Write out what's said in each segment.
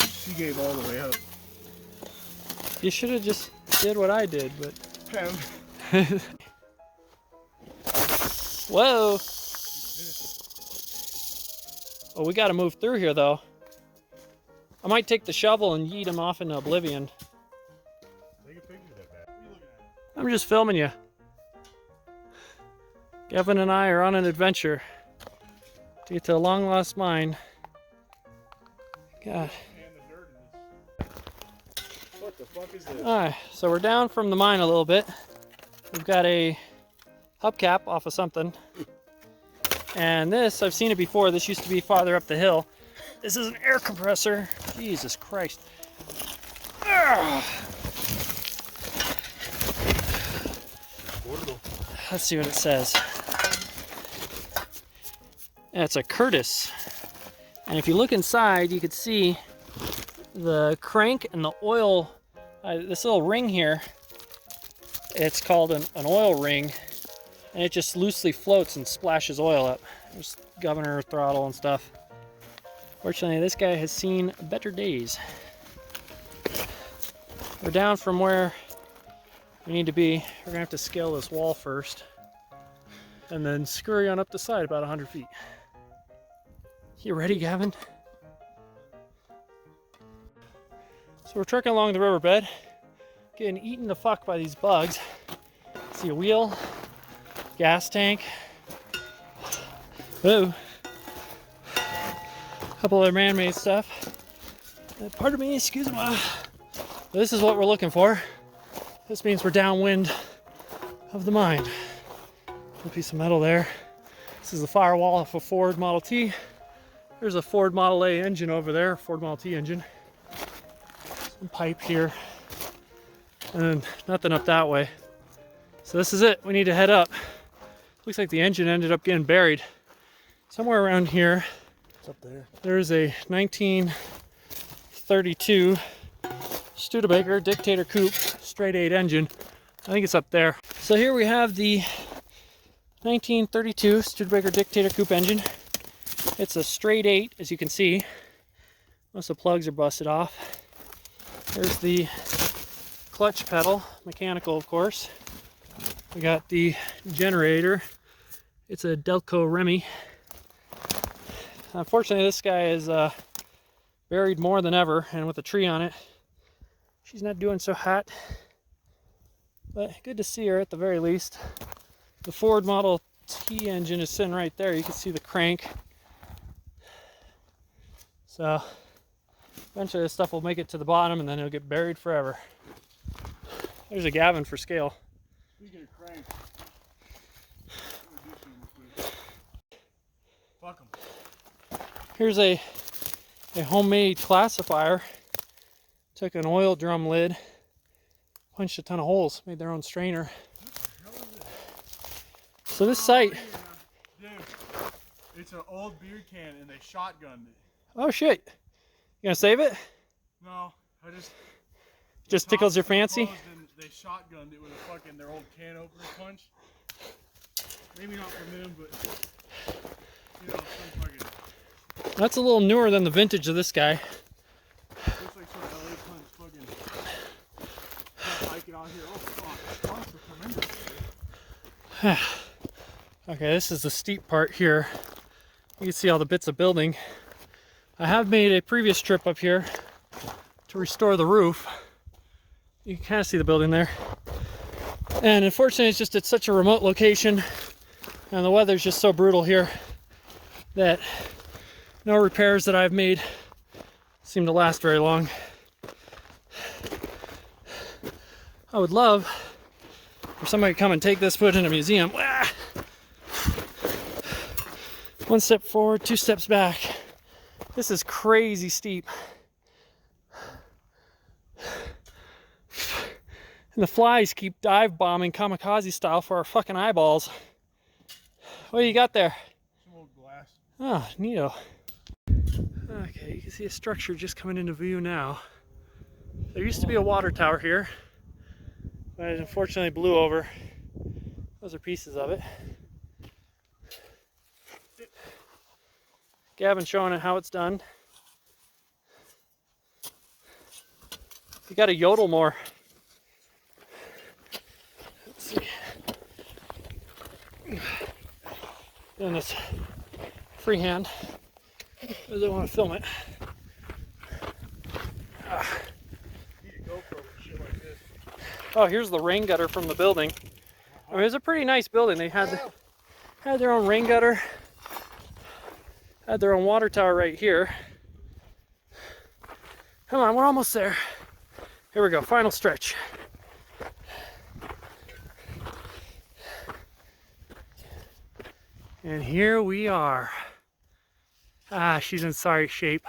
She gave all the way up. You should have just did what I did, but... Whoa! Oh, we gotta move through here, though. I might take the shovel and yeet him off into oblivion. Take a picture of that bad. What are you looking at? I'm just filming you. Gavin and I are on an adventure to get to a long-lost mine. God. What the fuck is this? Alright, so we're down from the mine a little bit. We've got a hubcap off of something. And this, I've seen it before. This used to be farther up the hill. This is an air compressor. Jesus Christ. Ugh. Let's see what it says. It's a Curtis. And if you look inside, you could see the crank and the oil, this little ring here, it's called an oil ring, and it just loosely floats and splashes oil up. There's governor throttle and stuff. Fortunately, this guy has seen better days. We're down from where we need to be. We're gonna have to scale this wall first and then scurry on up the side about 100 feet. You ready, Gavin? So we're trekking along the riverbed, getting eaten the fuck by these bugs. See a wheel, gas tank, whoa, a couple other man-made stuff. Pardon me, excuse me. This is what we're looking for. This means we're downwind of the mine. A piece of metal there. This is the firewall of a Ford Model T. There's a Ford Model A engine over there, Ford Model T engine. Some pipe here, and nothing up that way. So this is it. We need to head up. Looks like the engine ended up getting buried. Somewhere around here, What's up there? there's a 1932 Studebaker Dictator Coupe straight 8 engine. I think it's up there. So here we have the 1932 Studebaker Dictator Coupe engine. It's a straight 8, as you can see. Most of the plugs are busted off. There's the clutch pedal, mechanical of course. We got the generator. It's a Delco Remy. Unfortunately, this guy is buried more than ever, and with a tree on it, she's not doing so hot. But good to see her at the very least. The Ford Model T engine is sitting right there. You can see the crank. So eventually this stuff will make it to the bottom and then it'll get buried forever. There's a Gavin for scale. Speaking of crank, fuck 'em. Here's a homemade classifier. Took an oil drum lid, punched a ton of holes, made their own strainer. So this site... Dude, it's an old beer can and they shotgunned it. Oh shit. You gonna save it? No, I just tickles your fancy? And they shotgunned it with a fucking their old can opener punch. Maybe not from them, but you know, some fucking. That's a little newer than the vintage of this guy. Looks like some LA punch fucking. Like it out here. Oh fuck! Okay, this is the steep part here. You can see all the bits of building. I have made a previous trip up here to restore the roof. You can kind of see the building there. And unfortunately, it's just at such a remote location, and the weather's just so brutal here that no repairs that I've made seem to last very long. I would love for somebody to come and take this, put it in a museum. One step forward, 2 steps back. This is crazy steep. And the flies keep dive bombing kamikaze style for our fucking eyeballs. What do you got there? Some old glass. Oh, neato. Okay, you can see a structure just coming into view now. There used to be a water tower here, but it unfortunately blew over. Those are pieces of it. Gavin showing it how it's done. You got to yodel more. Let's see. Doing this freehand because I want to film it. Oh, here's the rain gutter from the building. I mean, it's a pretty nice building. They had their own rain gutter, had their own water tower right here. Come on, we're almost there. Here we go, final stretch. And here we are. Ah, she's in sorry shape.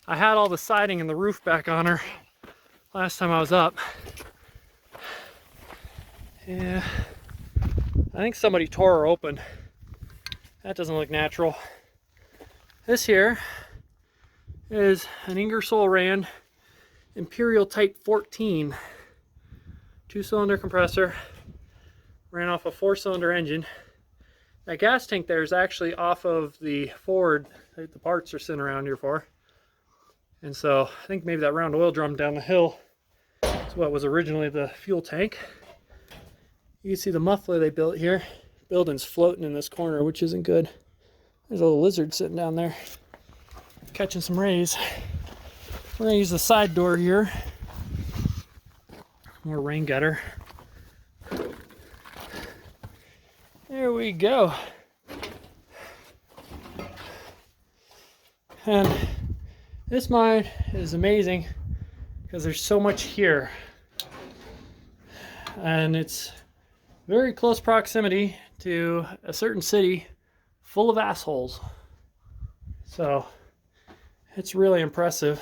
I had all the siding and the roof back on her last time I was up. Yeah, I think somebody tore her open. That doesn't look natural. This here is an Ingersoll ran Imperial Type 14 2-cylinder compressor, ran off a 4-cylinder engine. That gas tank there is actually off of the Ford that the parts are sitting around here for. And so I think maybe that round oil drum down the hill is what was originally the fuel tank. You can see the muffler they built here. Building's floating in this corner, which isn't good. There's a little lizard sitting down there, catching some rays. We're gonna use the side door here. More rain gutter. There we go. And this mine is amazing because there's so much here. And it's very close proximity to a certain city full of assholes. So it's really impressive.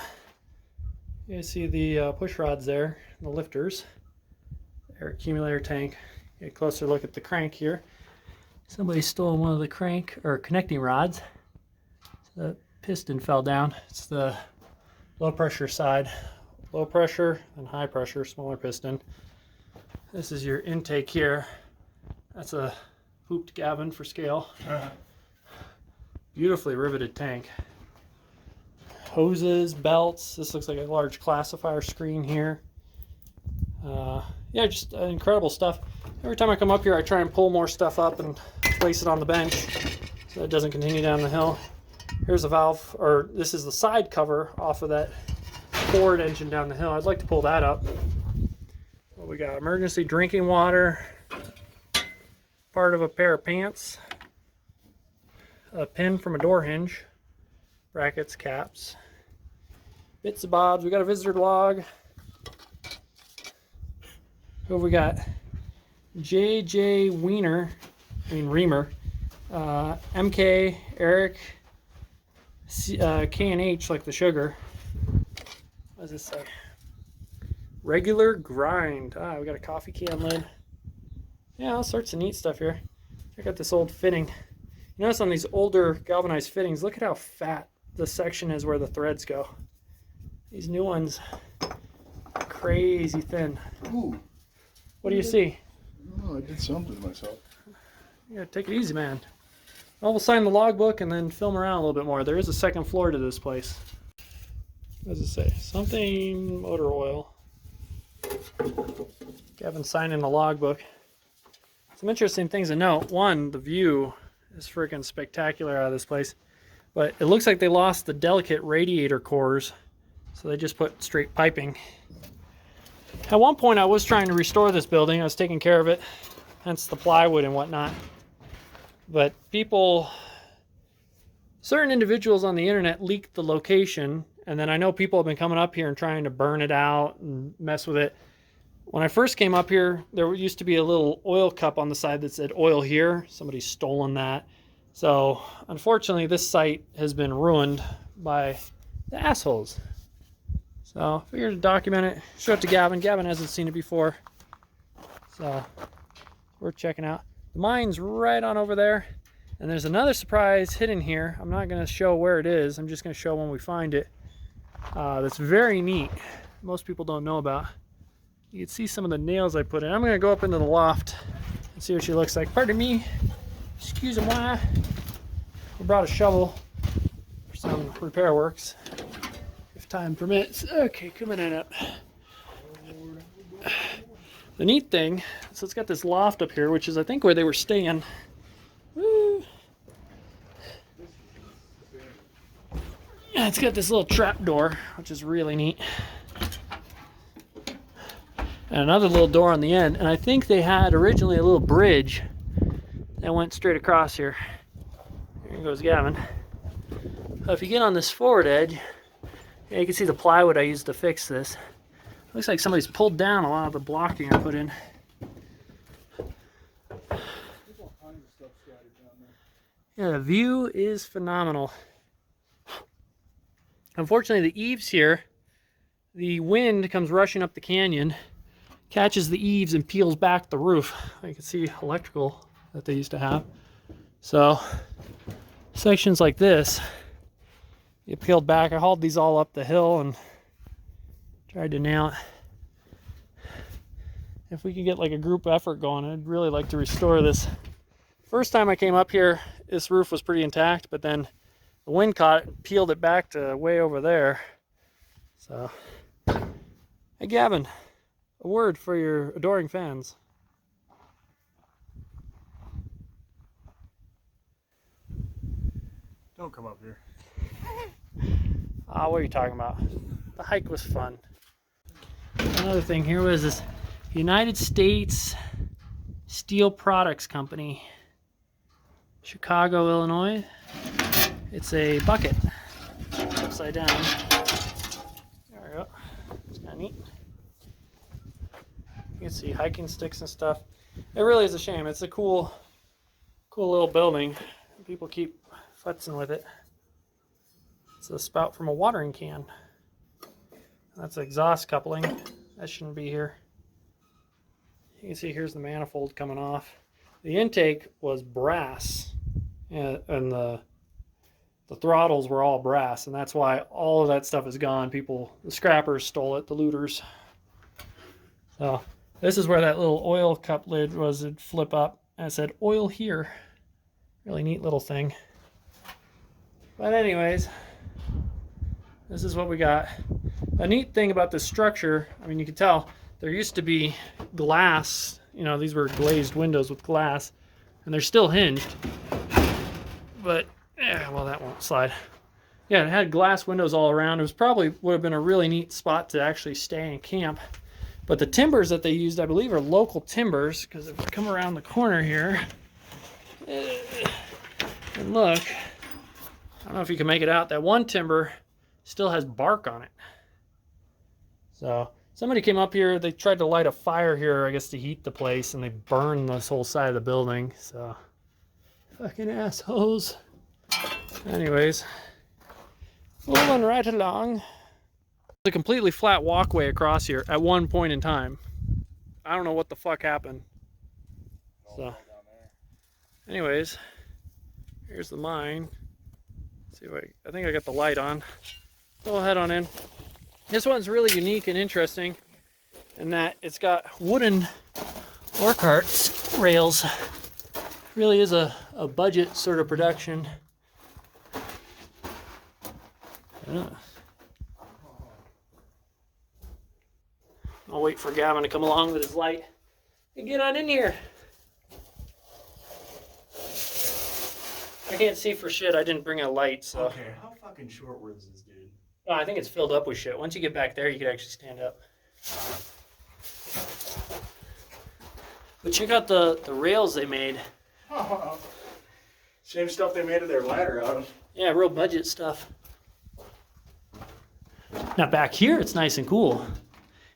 You see the push rods there, the lifters, air accumulator tank. Get a closer look at the crank here. Somebody stole one of the crank or connecting rods. So the piston fell down. It's the low pressure side. Low pressure and high pressure, smaller piston. This is your intake here. That's a pooped Gavin for scale. Beautifully riveted tank. Hoses, belts. This looks like a large classifier screen here. Yeah, just incredible stuff. Every time I come up here, I try and pull more stuff up and place it on the bench so it doesn't continue down the hill. Here's a valve, or this is the side cover off of that Ford engine down the hill. I'd like to pull that up. What we got? Emergency drinking water, part of a pair of pants, a pin from a door hinge, brackets, caps, bits and bobs. We got a visitor log. Who have we got? J.J. Reamer, MK, Eric, K&H, like the sugar. What does this say? Regular grind. Ah, we got a coffee can lid. Yeah, all sorts of neat stuff here. Check out this old fitting. You notice on these older galvanized fittings, look at how fat the section is where the threads go. These new ones, crazy thin. Ooh. What do you see? Oh, I did something to myself. You gotta take it easy, man. Well, we'll sign the logbook and then film around a little bit more. There is a second floor to this place. What does it say? Something motor oil. Gavin signing the logbook. Some interesting things to note. One, the view is freaking spectacular out of this place. But it looks like they lost the delicate radiator cores, so they just put straight piping. At one point I was trying to restore this building. I was taking care of it, hence the plywood and whatnot. But certain individuals on the internet leaked the location, and then I know people have been coming up here and trying to burn it out and mess with it. When I first came up here, there used to be a little oil cup on the side that said oil here. Somebody's stolen that. So unfortunately this site has been ruined by the assholes. So I figured to document it, show it to Gavin. Gavin hasn't seen it before, so worth checking out. The mine's right on over there, and there's another surprise hidden here. I'm not going to show where it is. I'm just going to show when we find it. That's very neat. Most people don't know about. You can see some of the nails I put in. I'm going to go up into the loft and see what she looks like. Pardon me. Excuse me. We brought a shovel. some repair works, if time permits. Okay, coming in up. The neat thing, so it's got this loft up here, which is I think where they were staying. Woo. Yeah, it's got this little trap door, which is really neat. And another little door on the end. And I think they had originally a little bridge that went straight across here. Here goes Gavin. So if you get on this forward edge, yeah, you can see the plywood I used to fix this. Looks like somebody's pulled down a lot of the blocking I put in. Yeah, the view is phenomenal. Unfortunately, the eaves here, the wind comes rushing up the canyon, catches the eaves and peels back the roof. You can see electrical that they used to have. So sections like this get peeled back. I hauled these all up the hill and tried to nail it. If we could get like a group effort going, I'd really like to restore this. First time I came up here, this roof was pretty intact, but then the wind caught it and peeled it back to way over there. So, hey Gavin, a word for your adoring fans. Don't come up here. What are you talking about? The hike was fun. Another thing here was this United States Steel Products Company, Chicago, Illinois. It's a bucket, upside down. There we go. It's kind of neat. You can see hiking sticks and stuff. It really is a shame. It's a cool little building. People keep futzing with it. It's a spout from a watering can. That's an exhaust coupling. That shouldn't be here. You can see here's the manifold coming off. The intake was brass, and the throttles were all brass, and that's why all of that stuff is gone. The scrappers stole it, the looters. So this is where that little oil cup lid was. It'd flip up, and it said oil here. Really neat little thing. But anyways, this is what we got. A neat thing about this structure, I mean, you can tell there used to be glass. You know, these were glazed windows with glass, and they're still hinged. But yeah, well, that won't slide. Yeah, it had glass windows all around. It was probably would have been a really neat spot to actually stay and camp. But the timbers that they used, I believe, are local timbers, because if we come around the corner here and look, I don't know if you can make it out, that one timber still has bark on it. So somebody came up here, they tried to light a fire here, I guess, to heat the place, and they burned this whole side of the building. So fucking assholes. Anyways, moving right along. It's a completely flat walkway across here at one point in time. I don't know what the fuck happened. So, anyways, here's the mine. Let's see if I think I got the light on. Go ahead on in. This one's really unique and interesting in that it's got wooden ore carts, rails. Really is a budget sort of production. I'll wait for Gavin to come along with his light and get on in here. I can't see for shit. I didn't bring a light, so. Okay, how fucking short was this dude? Oh, I think it's filled up with shit. Once you get back there, you can actually stand up. But check out the rails they made. Same stuff they made of their ladder out of. Yeah, real budget stuff. Now back here, it's nice and cool.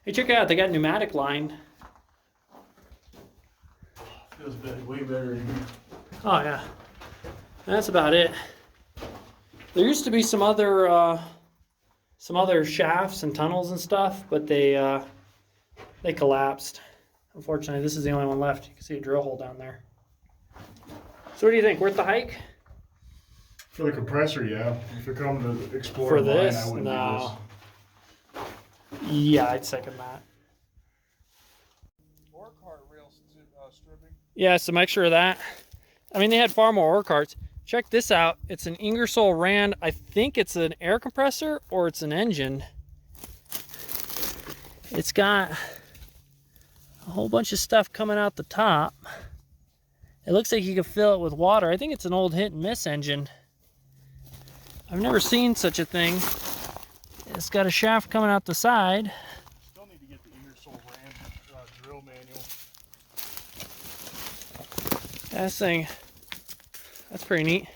Hey, check it out. They got pneumatic line. Feels way better in here. Oh yeah, that's about it. There used to be some other shafts and tunnels and stuff, but they collapsed. Unfortunately, this is the only one left. You can see a drill hole down there. So what do you think? Worth the hike? For the compressor, yeah. If you're coming to explore For mine, this? I wouldn't do No. Yeah, I'd second that. Ore cart rail stripping. Yeah, some extra of that. I mean, they had far more ore carts. check this out. It's an Ingersoll Rand. I think it's an air compressor or it's an engine. It's got a whole bunch of stuff coming out the top. It looks like you can fill it with water. I think it's an old hit and miss engine. I've never seen such a thing. It's got a shaft coming out the side. Still need to get the Ingersoll Rand drill manual. This thing, that's pretty neat.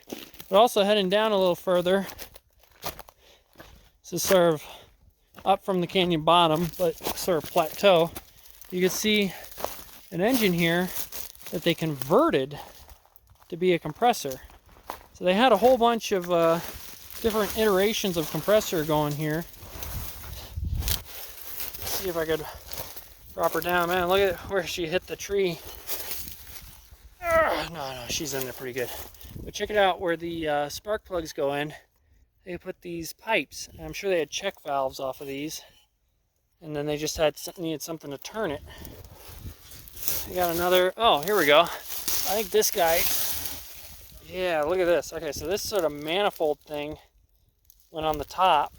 But also heading down a little further. This is sort of up from the canyon bottom, but sort of plateau. You can see an engine here that they converted to be a compressor. So they had a whole bunch of different iterations of compressor going here. Let's see if I could drop her down. Man, look at where she hit the tree. No, she's in there pretty good. But check it out where the spark plugs go in. They put these pipes. And I'm sure they had check valves off of these. And then they just needed something to turn it. We got another, oh, here we go. I think this guy, yeah, look at this. Okay, so this sort of manifold thing went on the top.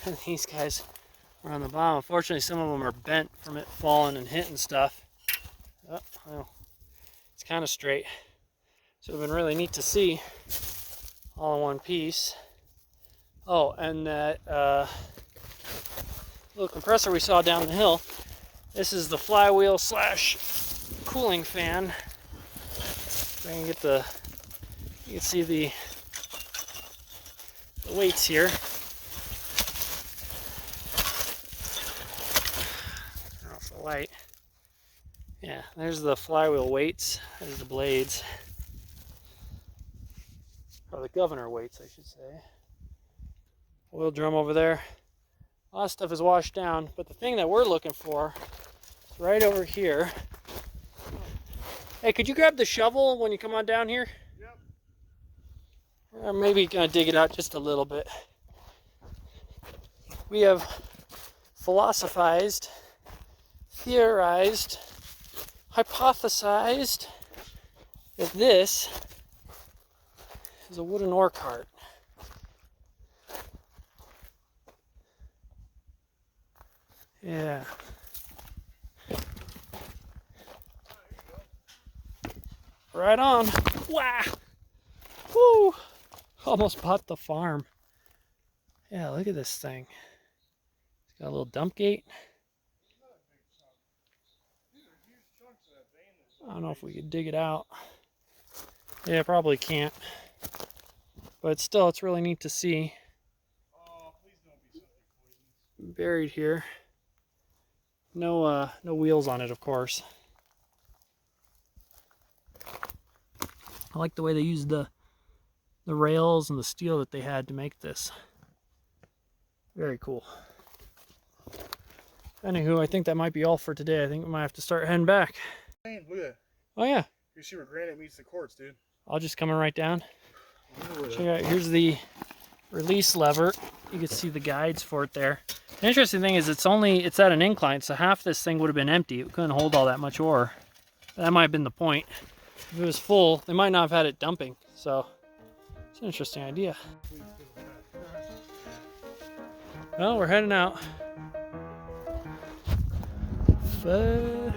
And these guys were on the bottom. Unfortunately, some of them are bent from it falling and hitting stuff. Oh, well, it's kind of straight. So it's been really neat to see all in one piece. Oh, and that little compressor we saw down the hill. This is the flywheel slash cooling fan. If I can get the, you can see the weights here. Off the light. Yeah, there's the flywheel weights. There's the blades. Or the governor weights, I should say. Oil drum over there. A lot of stuff is washed down, but the thing that we're looking for is right over here. Hey, could you grab the shovel when you come on down here? Yep. Or maybe gonna dig it out just a little bit. We have philosophized, theorized, hypothesized that this is a wooden ore cart. Yeah. Right on. Wow. Woo. Almost bought the farm. Yeah, look at this thing. It's got a little dump gate. I don't know if we could dig it out. Yeah, probably can't. But still, it's really neat to see. Buried here. No wheels on it, of course. I like the way they used the rails and the steel that they had to make this. Very cool. Anywho, I think that might be all for today. I think we might have to start heading back. Look at that. Oh yeah. You see where granite meets the quartz, dude. I'll just come right down. Check out, here's the release lever. You can see the guides for it there. The interesting thing is it's at an incline, so half this thing would have been empty. It couldn't hold all that much ore. That might have been the point. If it was full, they might not have had it dumping. So it's an interesting idea. Well, we're heading out. But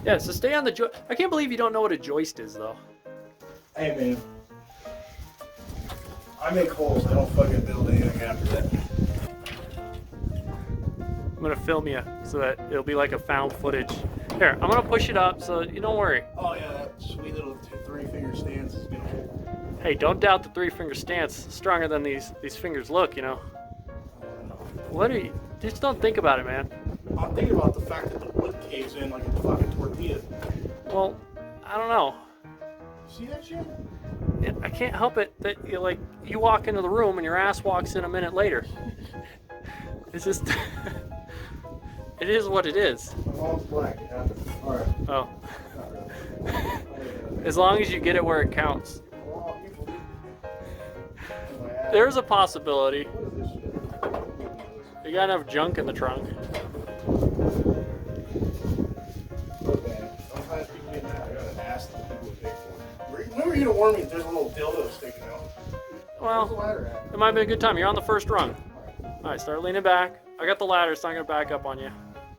yeah, so stay on the joist. I can't believe you don't know what a joist is, though. Hey, man. I make holes. I don't fucking build anything after that. I'm gonna film you so that it'll be like a found footage. Here, I'm gonna push it up so you don't worry. Oh, yeah, that sweet little three-finger stance is gonna hold. Hey, don't doubt the three-finger stance. It's stronger than these fingers look, you know. What are you? Just don't think about it, man. I'm thinking about the fact that the wood caves in like a fucking tortilla. Well, I don't know. See that shit? I can't help it that you walk into the room and your ass walks in a minute later. It's just, it is what it is. My mom's black. It happens. All right. Oh. As long as you get it where it counts. There's a possibility. You got enough junk in the trunk. were you to warn me if there's a little dildo sticking out? Where's the Well, ladder at? it might be a good time. You're on the first rung. All right, start leaning back. I got the ladder, so I'm gonna back up on you.